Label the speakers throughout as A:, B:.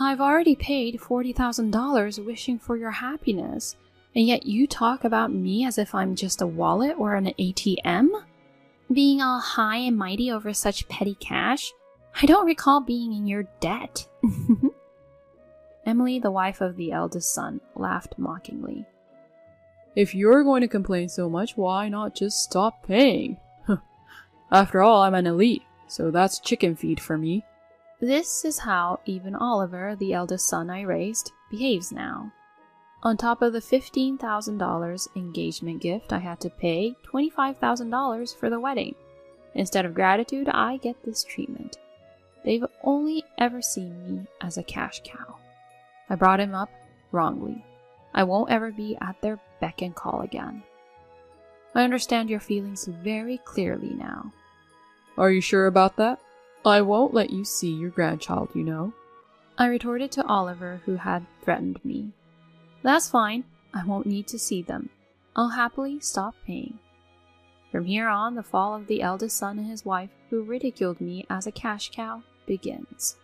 A: I've already paid $40,000 wishing for your happiness, and yet you talk about me as if I'm just a wallet or an ATM? Being all high and mighty over such petty cash? I don't recall being in your debt. Emily, the wife of the eldest son, laughed mockingly.
B: If you're going to complain so much, why not just stop paying? After all, I'm an elite, so that's chicken feed for me.
A: This is how even Oliver, the eldest son I raised, behaves now. On top of the $15,000 engagement gift, I had to pay $25,000 for the wedding. Instead of gratitude, I get this treatment. They've only ever seen me as a cash cow. I brought him up wrongly. I won't ever be at their beck and call again. I understand your feelings very clearly now.
B: Are you sure about that? I won't let you see your grandchild, you know.
A: I retorted to Oliver, who had threatened me. That's fine. I won't need to see them. I'll happily stop paying. From here on, the fall of the eldest son and his wife, who ridiculed me as a cash cow, begins.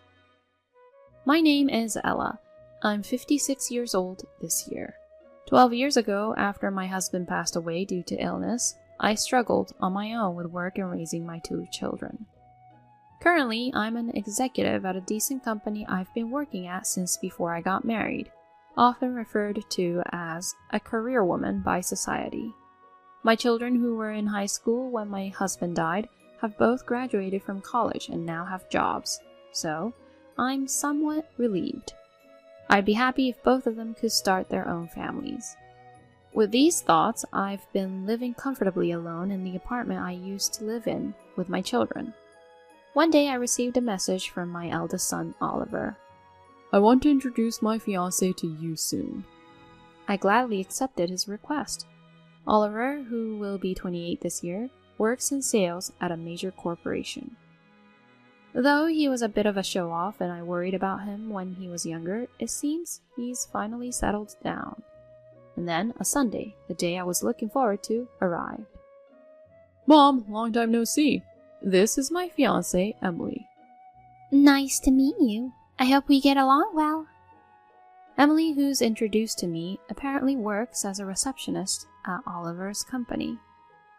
A: My name is Ella. I'm 56 years old this year. 12 years ago, after my husband passed away due to illness, I struggled on my own with work and raising my 2 children. Currently, I'm an executive at a decent company I've been working at since before I got married, often referred to as a career woman by society. My children, who were in high school when my husband died, have both graduated from college and now have jobs, so I'm somewhat relieved. I'd be happy if both of them could start their own families. With these thoughts, I've been living comfortably alone in the apartment I used to live in with my children. One day I received a message from my eldest son, Oliver.
B: I want to introduce my fiancé to you soon.
A: I gladly accepted his request. Oliver, who will be 28 this year, works in sales at a major corporation. Though he was a bit of a show-off and I worried about him when he was younger, it seems he's finally settled down. And then, a Sunday, the day I was looking forward to, arrived.
B: Mom, long time no see. This is my fiancée, Emily.
C: Nice to meet you. I hope we get along well.
A: Emily, who's introduced to me, apparently works as a receptionist at Oliver's company.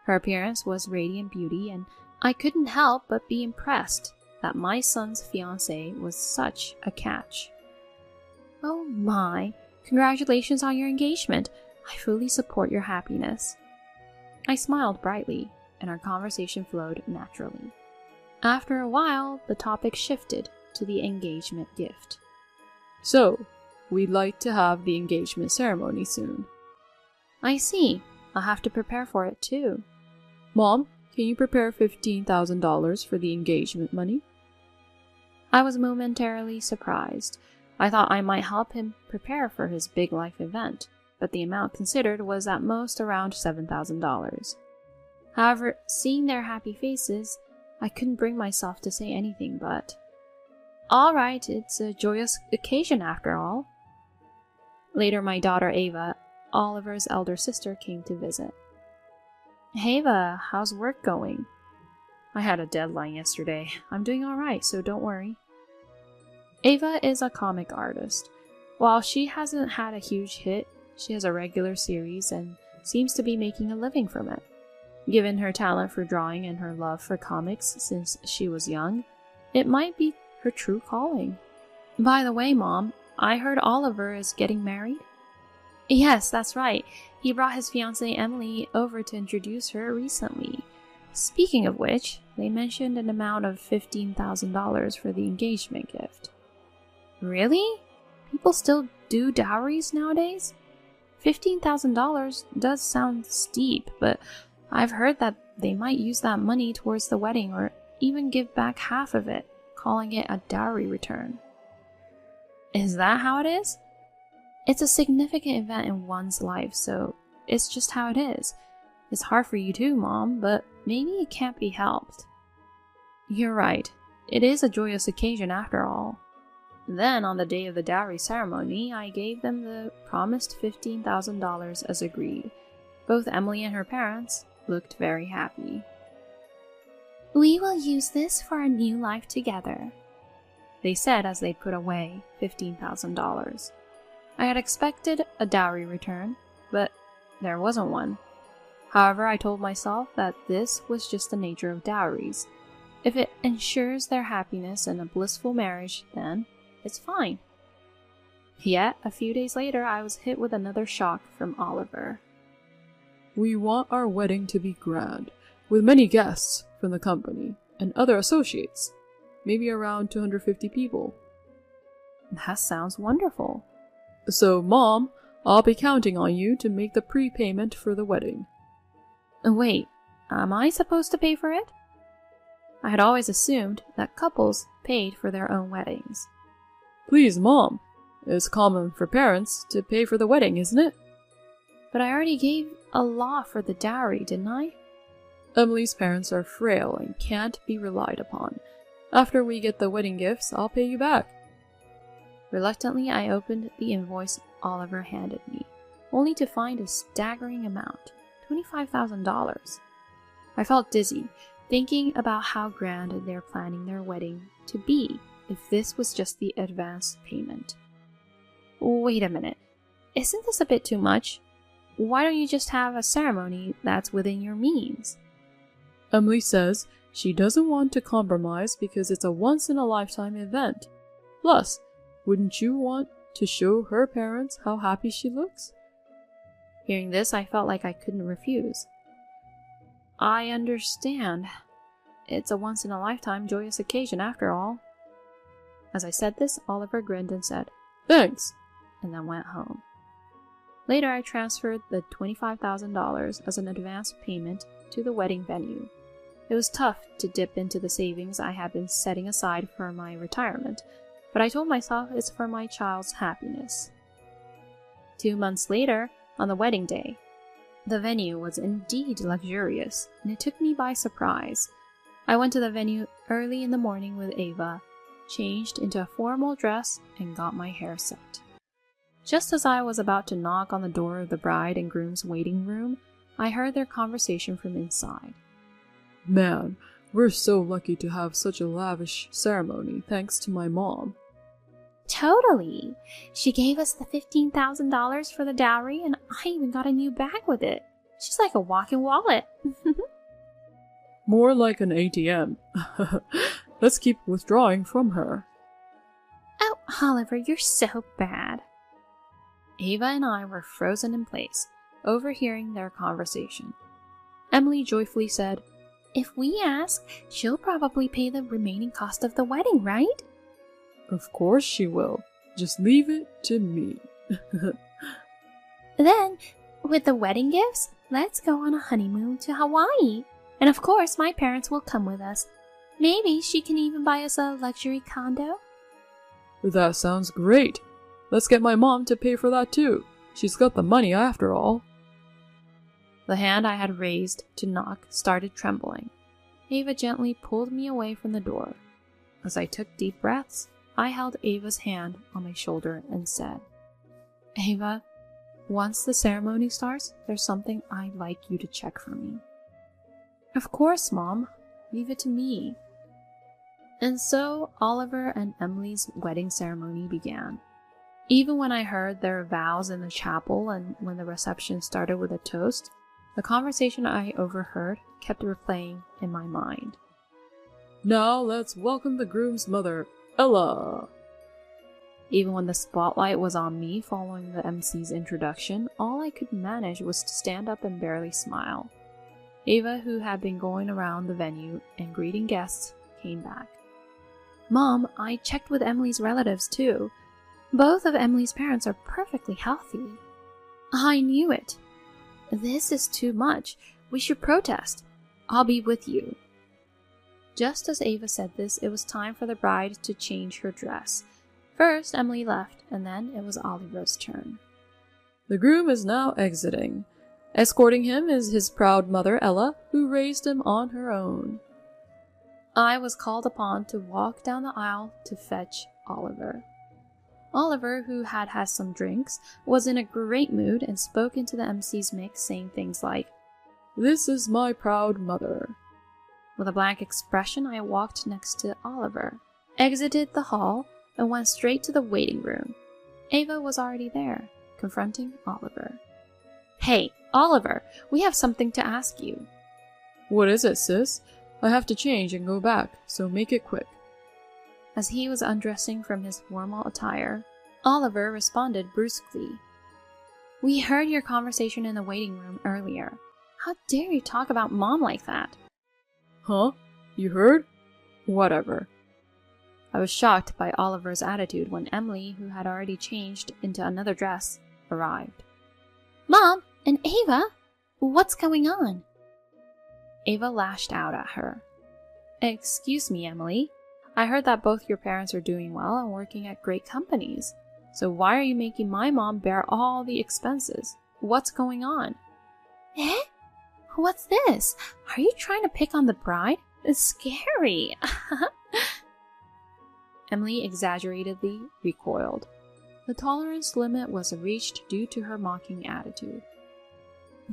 A: Her appearance was radiant beauty, and I couldn't help but be impressed that my son's fiancée was such a catch. Oh my, congratulations on your engagement. I fully support your happiness. I smiled brightly, and our conversation flowed naturally. After a while, the topic shifted to the engagement gift.
B: So, we'd like to have the engagement ceremony soon.
A: I see. I'll have to prepare for it too.
B: Mom, can you prepare $15,000 for the engagement money?
A: I was momentarily surprised. I thought I might help him prepare for his big life event, but the amount considered was at most around $7,000. However, seeing their happy faces, I couldn't bring myself to say anything but, "All right, it's a joyous occasion after all." Later, my daughter Ava, Oliver's elder sister, came to visit. "Ava, how's work going?" "I had a deadline yesterday. I'm doing all right, so don't worry." Ava is a comic artist. While she hasn't had a huge hit, she has a regular series and seems to be making a living from it. Given her talent for drawing and her love for comics since she was young, it might be her true calling. By the way, Mom, I heard Oliver is getting married? Yes, that's right. He brought his fiancée Emily over to introduce her recently. Speaking of which, they mentioned an amount of $15,000 for the engagement gift. Really? People still do dowries nowadays? $15,000 does sound steep, but I've heard that they might use that money towards the wedding or even give back half of it, calling it a dowry return. Is that how it is? It's a significant event in one's life, so it's just how it is. It's hard for you too, Mom, but maybe it can't be helped. You're right. It is a joyous occasion after all. Then, on the day of the dowry ceremony, I gave them the promised $15,000 as agreed. Both Emily and her parents looked very happy.
C: We will use this for our new life together.
A: They they said as they put away $15,000. I had expected a dowry return, but there wasn't one. However, I told myself that this was just the nature of dowries. If it ensures their happiness and a blissful marriage, then it's fine. Yet, a few days later, I was hit with another shock from Oliver.
B: We want our wedding to be grand, with many guests from the company and other associates, maybe around 250 people.
A: That sounds wonderful.
B: So, Mom, I'll be counting on you to make the prepayment for the wedding.
A: Wait, am I supposed to pay for it? I had always assumed that couples paid for their own weddings.
B: Please, Mom. It's common for parents to pay for the wedding, isn't it?
A: But I already gave a lot for the dowry, didn't I?
B: Emily's parents are frail and can't be relied upon. After we get the wedding gifts, I'll pay you back.
A: Reluctantly, I opened the invoice Oliver handed me, only to find a staggering amount, $25,000. I felt dizzy, thinking about how grand they're planning their wedding to be if this was just the advance payment. Wait a minute, isn't this a bit too much? Why don't you just have a ceremony that's within your means?
B: Emily says she doesn't want to compromise because it's a once-in-a-lifetime event. Plus, wouldn't you want to show her parents how happy she looks?
A: Hearing this, I felt like I couldn't refuse. I understand. It's a once-in-a-lifetime joyous occasion after all. As I said this, Oliver grinned and said,
B: "Thanks,"
A: and then went home. Later, I transferred the $25,000 as an advance payment to the wedding venue. It was tough to dip into the savings I had been setting aside for my retirement, but I told myself it's for my child's happiness. 2 months later, on the wedding day, the venue was indeed luxurious, and it took me by surprise. I went to the venue early in the morning with Ava, changed into a formal dress, and got my hair set. Just as I was about to knock on the door of the bride and groom's waiting room, I heard their conversation from inside.
B: Man, we're so lucky to have such a lavish ceremony thanks to my mom.
C: Totally. She gave us the $15,000 for the dowry, and I even got a new bag with it. She's like a walking wallet.
B: More like an ATM. Let's keep withdrawing from her.
C: Oh, Oliver, you're so bad.
A: Ava and I were frozen in place, overhearing their conversation. Emily joyfully said,
C: If we ask, she'll probably pay the remaining cost of the wedding, right?
B: Of course she will. Just leave it to me.
C: Then, with the wedding gifts, let's go on a honeymoon to Hawaii. And of course, my parents will come with us. Maybe she can even buy us a luxury condo.
B: That sounds great. Let's get my mom to pay for that too. She's got the money after all.
A: The hand I had raised to knock started trembling. Ava gently pulled me away from the door. As I took deep breaths, I held Ava's hand on my shoulder and said, Ava, once the ceremony starts, there's something I'd like you to check for me. Of course, Mom. Leave it to me. And so Oliver and Emily's wedding ceremony began. Even when I heard their vows in the chapel and when the reception started with a toast, the conversation I overheard kept replaying in my mind.
B: Now let's welcome the groom's mother, Ella.
A: Even when the spotlight was on me following the MC's introduction, all I could manage was to stand up and barely smile. Ava, who had been going around the venue and greeting guests, came back. Mom, I checked with Emily's relatives too. Both of Emily's parents are perfectly healthy. I knew it. This is too much. We should protest. I'll be with you. Just as Ava said this, it was time for the bride to change her dress. First, Emily left, and then it was Oliver's turn.
B: The groom is now exiting. Escorting him is his proud mother, Ella, who raised him on her own.
A: I was called upon to walk down the aisle to fetch Oliver. Oliver, who had had some drinks, was in a great mood and spoke into the MC's mix, saying things like,
B: This is my proud mother.
A: With a blank expression, I walked next to Oliver. exited the hall and went straight to the waiting room. Ava was already there, confronting Oliver. Hey, Oliver, we have something to ask you.
B: What is it, sis? I have to change and go back, so make it quick.
A: As he was undressing from his formal attire, Oliver responded brusquely. We heard your conversation in the waiting room earlier. How dare you talk about Mom like that?
B: Huh? You heard? Whatever.
A: I was shocked by Oliver's attitude when Emily, who had already changed into another dress, arrived.
C: Mom and Ava, what's going on?
A: Ava lashed out at her. Excuse me, Emily. I heard that both your parents are doing well and working at great companies. So why are you making my mom bear all the expenses? What's going on?
C: Eh? What's this? Are you trying to pick on the bride? It's scary.
A: Emily exaggeratedly recoiled. The tolerance limit was reached due to her mocking attitude.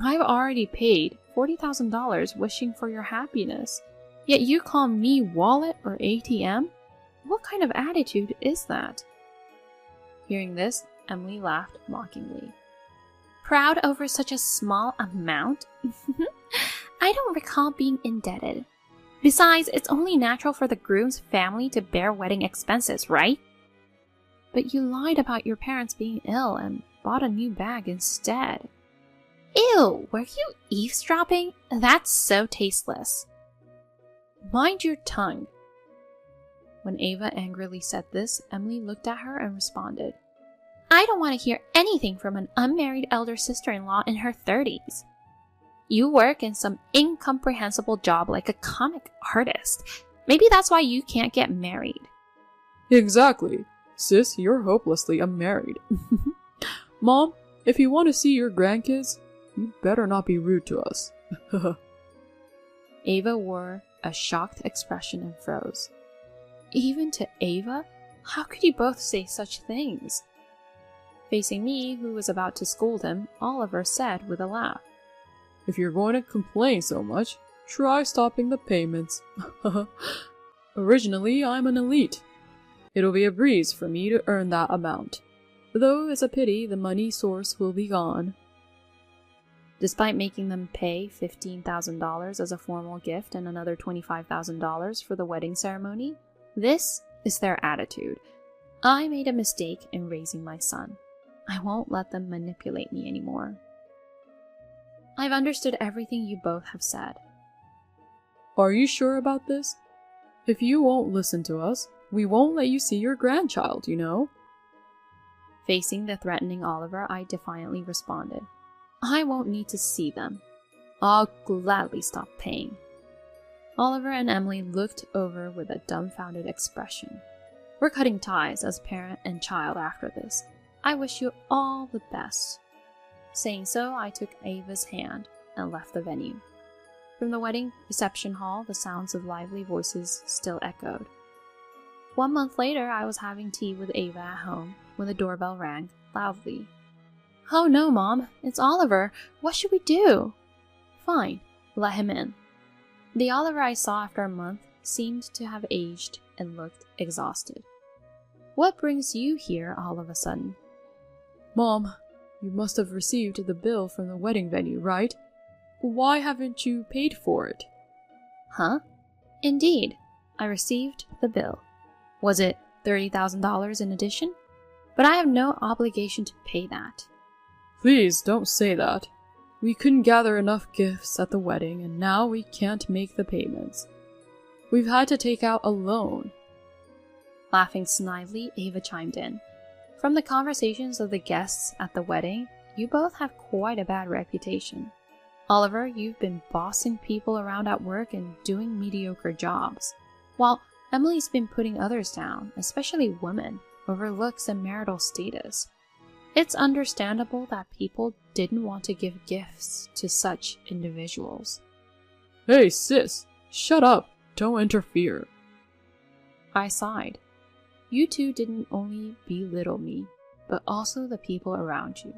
A: I've already paid $40,000 wishing for your happiness, yet you call me wallet or ATM? What kind of attitude is that? Hearing this, Emily laughed mockingly.
C: Proud over such a small amount? I don't recall being indebted. Besides, it's only natural for the groom's family to bear wedding expenses, right?
A: But you lied about your parents being ill and bought a new bag instead.
C: Ew, were you eavesdropping? That's so tasteless.
A: Mind your tongue. When Ava angrily said this, Emily looked at her and responded.
C: I don't want to hear anything from an unmarried elder sister-in-law in her 30s. You work in some incomprehensible job like a comic artist. Maybe that's why you can't get married.
B: Exactly. Sis, you're hopelessly unmarried. Mom, if you want to see your grandkids, you better not be rude to us.
A: Ava wore a shocked expression and froze. Even to Ava? How could you both say such things? Facing me, who was about to scold him, Oliver said with a laugh.
B: If you're going to complain so much, try stopping the payments. Originally, I'm an elite. It'll be a breeze for me to earn that amount. Though it's a pity the money source will be gone.
A: Despite making them pay $15,000 as a formal gift and another $25,000 for the wedding ceremony, this is their attitude. I made a mistake in raising my son. I won't let them manipulate me anymore. I've understood everything you both have said.
B: Are you sure about this? If you won't listen to us, we won't let you see your grandchild, you know?
A: Facing the threatening Oliver, I defiantly responded. I won't need to see them. I'll gladly stop paying. Oliver and Emily looked over with a dumbfounded expression. We're cutting ties as parent and child after this. I wish you all the best. Saying so, I took Ava's hand and left the venue. From the wedding reception hall, the sounds of lively voices still echoed. 1 month later, I was having tea with Ava at home when the doorbell rang loudly. Oh no, Mom, it's Oliver. What should we do? Fine, let him in. The Oliver I saw after a month seemed to have aged and looked exhausted. What brings you here all of a sudden?
B: Mom, you must have received the bill from the wedding venue, right? Why haven't you paid for it?
A: Huh? Indeed, I received the bill. Was it $30,000 in addition? But I have no obligation to pay that.
B: Please don't say that. We couldn't gather enough gifts at the wedding, and now we can't make the payments. We've had to take out a loan.
A: Laughing snidely, Ava chimed in. From the conversations of the guests at the wedding, you both have quite a bad reputation. Oliver, you've been bossing people around at work and doing mediocre jobs, while Emily's been putting others down, especially women, over looks and marital status. It's understandable that people didn't want to give gifts to such individuals.
B: Hey, sis, shut up. Don't interfere.
A: I sighed. You two didn't only belittle me, but also the people around you.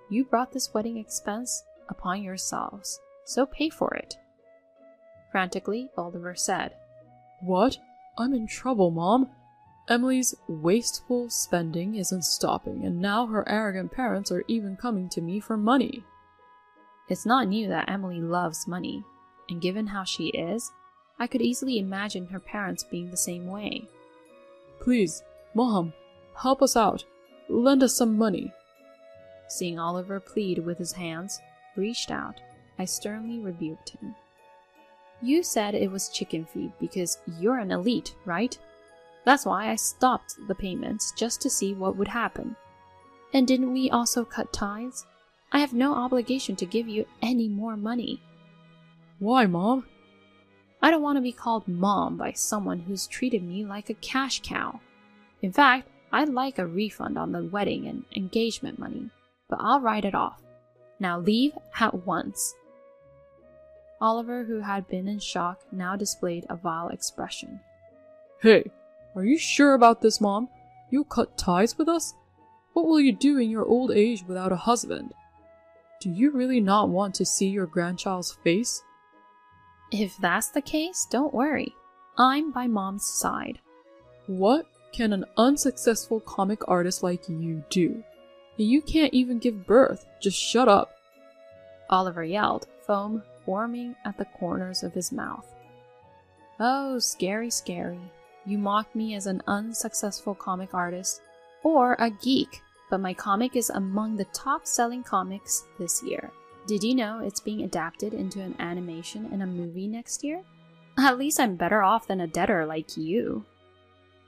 A: You brought this wedding expense upon yourselves, so pay for it. Frantically, Oliver said,
B: What? I'm in trouble, Mom. Emily's wasteful spending isn't stopping, and now her arrogant parents are even coming to me for money.
A: It's not new that Emily loves money, and given how she is, I could easily imagine her parents being the same way.
B: Please, Mom, help us out. Lend us some money.
A: Seeing Oliver plead with his hands reached out, I sternly rebuked him. You said it was chicken feed because you're an elite, right? That's why I stopped the payments just to see what would happen. And didn't we also cut ties? I have no obligation to give you any more money.
B: Why, Mom?
A: I don't want to be called Mom by someone who's treated me like a cash cow. In fact, I'd like a refund on the wedding and engagement money, but I'll write it off. Now leave at once. Oliver, who had been in shock, now displayed a vile expression.
B: Hey, are you sure about this, Mom? You'll cut ties with us? What will you do in your old age without a husband? Do you really not want to see your grandchild's face?
A: If that's the case, don't worry. I'm by Mom's side.
B: What can an unsuccessful comic artist like you do? You can't even give birth. Just shut up.
A: Oliver yelled, foam forming at the corners of his mouth. Oh, scary, scary. You mock me as an unsuccessful comic artist or a geek, but my comic is among the top-selling comics this year. Did you know it's being adapted into an animation and a movie next year? At least I'm better off than a debtor like you.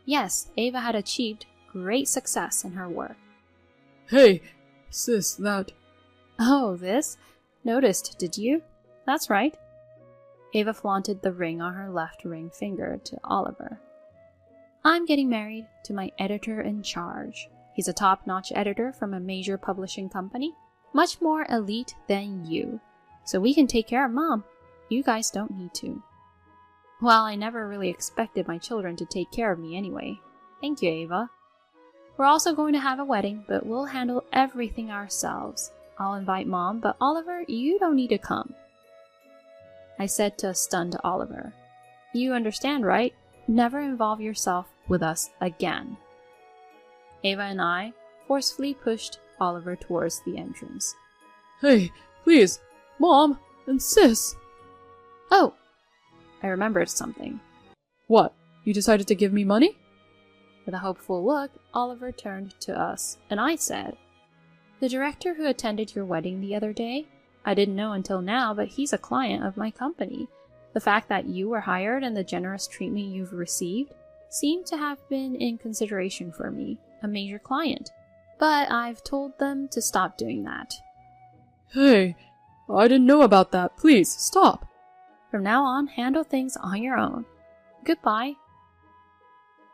A: Yes, Ava had achieved great success in her work.
B: Hey, sis, that...
A: Oh, this? Noticed, did you? That's right. Ava flaunted the ring on her left ring finger to Oliver. I'm getting married to my editor-in-charge. He's a top-notch editor from a major publishing company, much more elite than you. So we can take care of Mom. You guys don't need to. Well, I never really expected my children to take care of me anyway. Thank you, Ava. We're also going to have a wedding, but we'll handle everything ourselves. I'll invite Mom, but Oliver, you don't need to come. I said to a stunned Oliver. You understand, right? Never involve yourself with us again. Ava and I forcefully pushed Oliver towards the entrance.
B: Hey, please, Mom and sis.
A: Oh, I remembered something.
B: What? You decided to give me money?
A: With a hopeful look, Oliver turned to us, and I said, The director who attended your wedding the other day? I didn't know until now, but he's a client of my company. The fact that you were hired and the generous treatment you've received seem to have been in consideration for me, a major client. But I've told them to stop doing that.
B: Hey, I didn't know about that. Please, stop.
A: From now on, handle things on your own. Goodbye.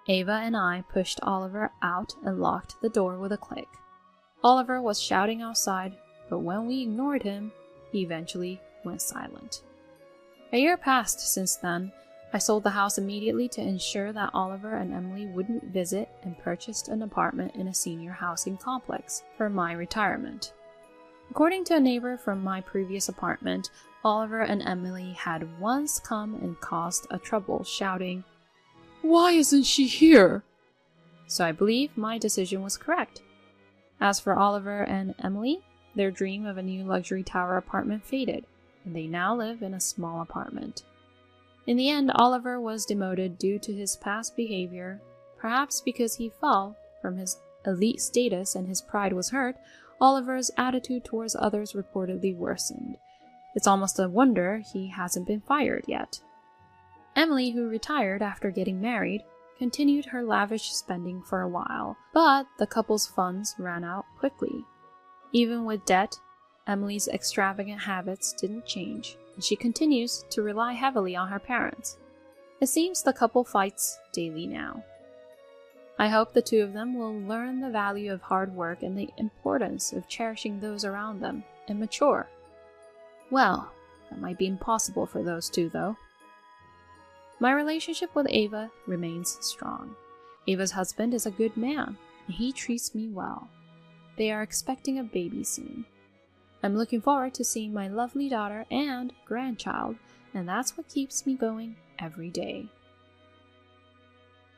A: Ava and I pushed Oliver out and locked the door with a click. Oliver was shouting outside, but when we ignored him, he eventually went silent. A year passed since then. I sold the house immediately to ensure that Oliver and Emily wouldn't visit and purchased an apartment in a senior housing complex for my retirement. According to a neighbor from my previous apartment, Oliver and Emily had once come and caused a trouble, shouting,
B: Why isn't she here?
A: So I believe my decision was correct. As for Oliver and Emily, their dream of a new luxury tower apartment faded, and they now live in a small apartment. In the end, Oliver was demoted due to his past behavior, perhaps because he fell from his elite status and his pride was hurt. Oliver's attitude towards others reportedly worsened. It's almost a wonder he hasn't been fired yet. Emily, who retired after getting married, continued her lavish spending for a while, but the couple's funds ran out quickly. Even with debt, Emily's extravagant habits didn't change, and she continues to rely heavily on her parents. It seems the couple fights daily now. I hope the two of them will learn the value of hard work and the importance of cherishing those around them and mature. Well, that might be impossible for those two, though. My relationship with Ava remains strong. Ava's husband is a good man, and he treats me well. They are expecting a baby soon. I'm looking forward to seeing my lovely daughter and grandchild, and that's what keeps me going every day.